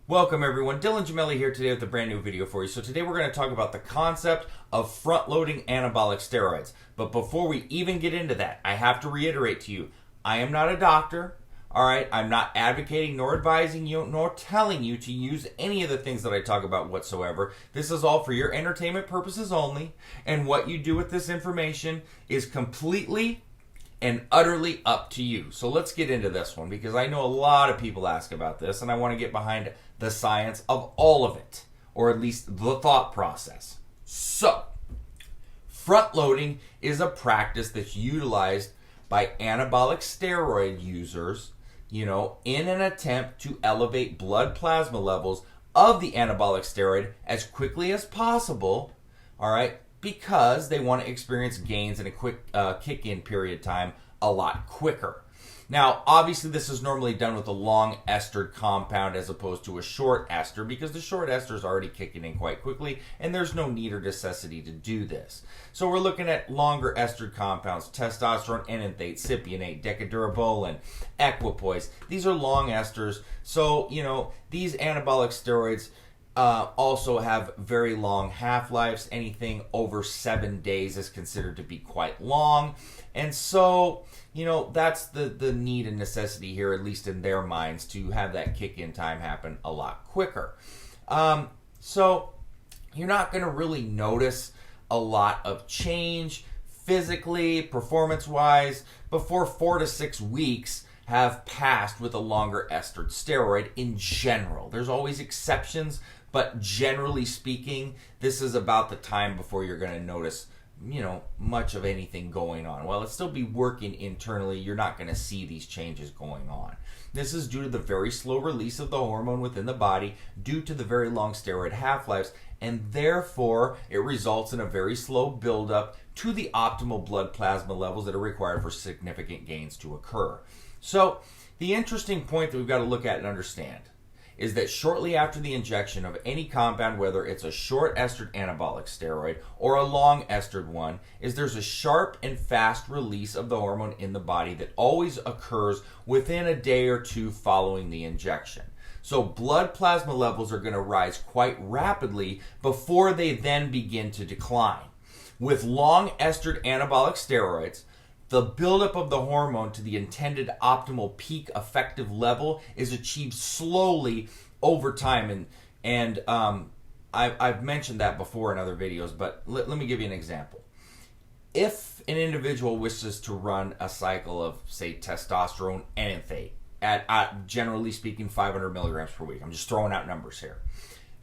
Welcome everyone, Dylan Gemelli here today with a brand new video for you. So today we're going to talk about the concept of front-loading anabolic steroids. But before we even get into that, I have to reiterate to you, I am not a doctor, alright? I'm not advocating nor advising you nor telling you to use any of the things that I talk about whatsoever. This is all for your entertainment purposes only, and what you do with this information is completely and utterly up to you. So let's get into this one because I know a lot of people ask about this and I want to get behind the science of all of it, or at least the thought process. So, front loading is a practice that's utilized by anabolic steroid users, in an attempt to elevate blood plasma levels of the anabolic steroid as quickly as possible, all right, because they want to experience gains in a quick kick-in period time a lot quicker. Now, obviously, this is normally done with a long estered compound as opposed to a short ester because the short ester is already kicking in quite quickly and there's no need or necessity to do this. So we're looking at longer estered compounds, testosterone enanthate, cypionate, decadurabolin, equipoise. These are long esters. So, these anabolic steroids also have very long half-lives. Anything over 7 days is considered to be quite long. And so, that's the need and necessity here, at least in their minds, to have that kick-in time happen a lot quicker. So you're not going to really notice a lot of change physically, performance-wise, before 4 to 6 weeks have passed with a longer estered steroid in general. There's always exceptions, but generally speaking, this is about the time before you're going to notice much of anything going on. While it'll still be working internally, you're not going to see these changes going on. This is due to the very slow release of the hormone within the body due to the very long steroid half-lives, and therefore it results in a very slow buildup to the optimal blood plasma levels that are required for significant gains to occur. So the interesting point that we've got to look at and understand is that shortly after the injection of any compound, whether it's a short estered anabolic steroid or a long estered one, is there's a sharp and fast release of the hormone in the body that always occurs within a day or two following the injection. So blood plasma levels are going to rise quite rapidly before they then begin to decline. With long estered anabolic steroids, the buildup of the hormone to the intended optimal peak effective level is achieved slowly over time. And I've mentioned that before in other videos, but let me give you an example. If an individual wishes to run a cycle of, say, testosterone enanthate at generally speaking 500 milligrams per week, I'm just throwing out numbers here.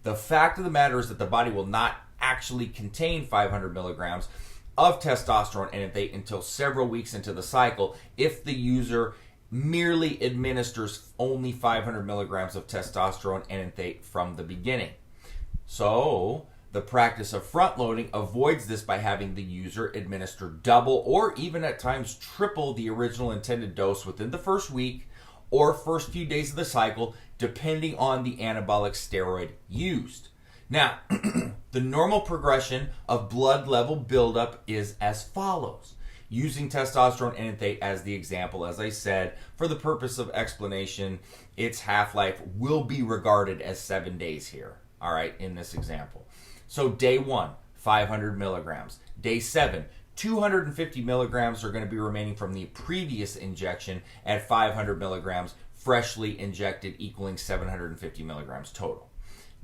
The fact of the matter is that the body will not actually contain 500 milligrams of testosterone enanthate until several weeks into the cycle if the user merely administers only 500 milligrams of testosterone enanthate from the beginning. So the practice of front loading avoids this by having the user administer double or even at times triple the original intended dose within the first week or first few days of the cycle, depending on the anabolic steroid used. Now, the normal progression of blood level buildup is as follows. Using testosterone enanthate as the example, as I said, for the purpose of explanation, its half-life will be regarded as 7 days here, all right, in this example. So day 1, 500 milligrams. Day 7, 250 milligrams are going to be remaining from the previous injection at 500 milligrams, freshly injected, equaling 750 milligrams total.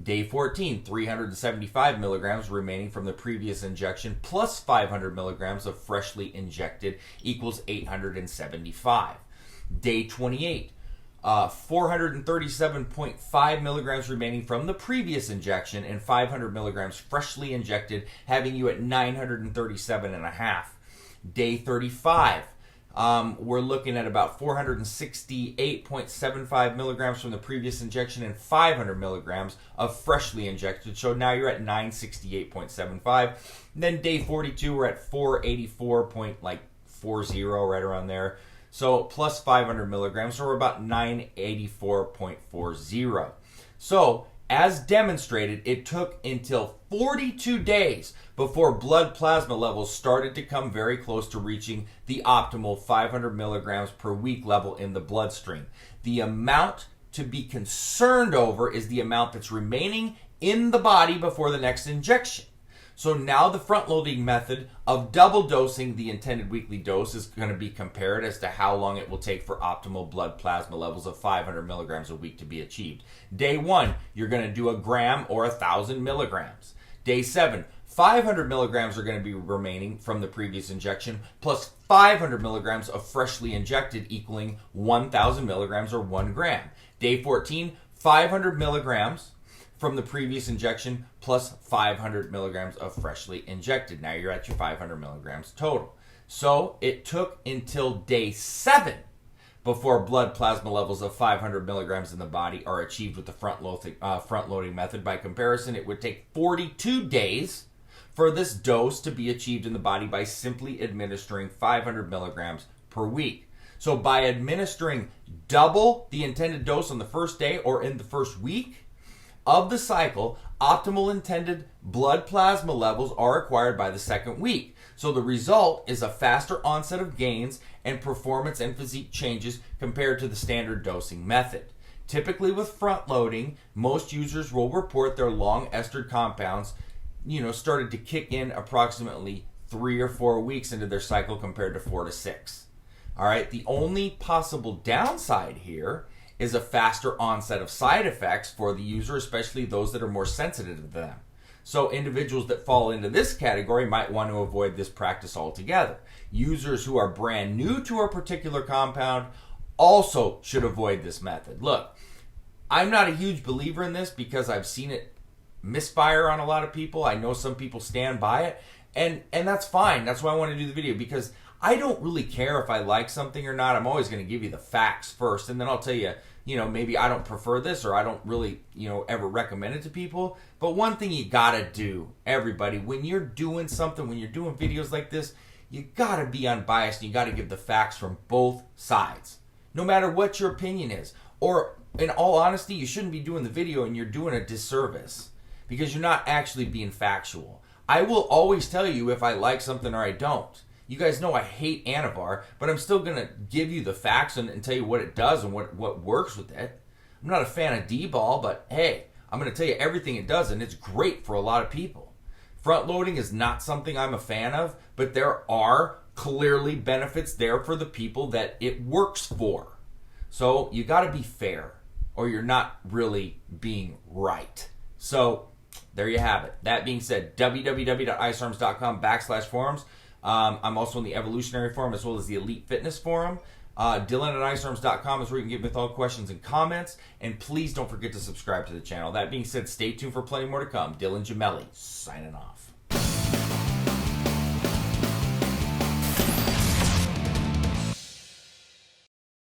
Day 14, 375 milligrams remaining from the previous injection plus 500 milligrams of freshly injected equals 875. Day 28, 437.5 milligrams remaining from the previous injection and 500 milligrams freshly injected, having you at 937.5. Day 35, we're looking at about 468.75 milligrams from the previous injection and 500 milligrams of freshly injected. So now you're at 968.75. Then day 42, we're at 484.40, right around there. So plus 500 milligrams, so we're about 984.40. So as demonstrated, it took until 42 days before blood plasma levels started to come very close to reaching the optimal 500 milligrams per week level in the bloodstream. The amount to be concerned over is the amount that's remaining in the body before the next injection. So now the front-loading method of double dosing the intended weekly dose is going to be compared as to how long it will take for optimal blood plasma levels of 500 milligrams a week to be achieved. Day 1, you're going to do 1 gram or 1,000 milligrams. Day 7, 500 milligrams are going to be remaining from the previous injection, plus 500 milligrams of freshly injected, equaling 1,000 milligrams or 1 gram. Day 14, 500 milligrams from the previous injection, plus 500 milligrams of freshly injected. Now you're at your 500 milligrams total. So it took until day 7 before blood plasma levels of 500 milligrams in the body are achieved with the front-loading method. By comparison, it would take 42 days for this dose to be achieved in the body by simply administering 500 milligrams per week. So by administering double the intended dose on the first day or in the first week of the cycle, optimal intended blood plasma levels are acquired by the second week. So the result is a faster onset of gains and performance and physique changes compared to the standard dosing method. Typically with front loading, most users will report their long ester compounds, started to kick in approximately 3 or 4 weeks into their cycle compared to 4 to 6. All right, the only possible downside here is a faster onset of side effects for the user, especially those that are more sensitive to them. So individuals that fall into this category might want to avoid this practice altogether. Users who are brand new to a particular compound also should avoid this method. Look, I'm not a huge believer in this because I've seen it misfire on a lot of people. I know some people stand by it, and that's fine. That's why I want to do the video, because I don't really care if I like something or not. I'm always going to give you the facts first, and then I'll tell you, maybe I don't prefer this or I don't really, ever recommend it to people. But one thing you got to do, everybody, when you're doing something, when you're doing videos like this, you got to be unbiased and you got to give the facts from both sides, no matter what your opinion is. Or in all honesty, you shouldn't be doing the video and you're doing a disservice because you're not actually being factual. I will always tell you if I like something or I don't. You guys know I hate Anavar, but I'm still going to give you the facts and tell you what it does and what works with it. I'm not a fan of D-ball, but hey, I'm going to tell you everything it does, and it's great for a lot of people. Front loading is not something I'm a fan of, but there are clearly benefits there for the people that it works for. So you got to be fair, or you're not really being right. So there you have it. That being said, www.icearms.com/forums. I'm also in the Evolutionary Forum as well as the Elite Fitness Forum. Dylan at icearms.com is where you can get with all questions and comments. And please don't forget to subscribe to the channel. That being said, stay tuned for plenty more to come. Dylan Gemelli, signing off.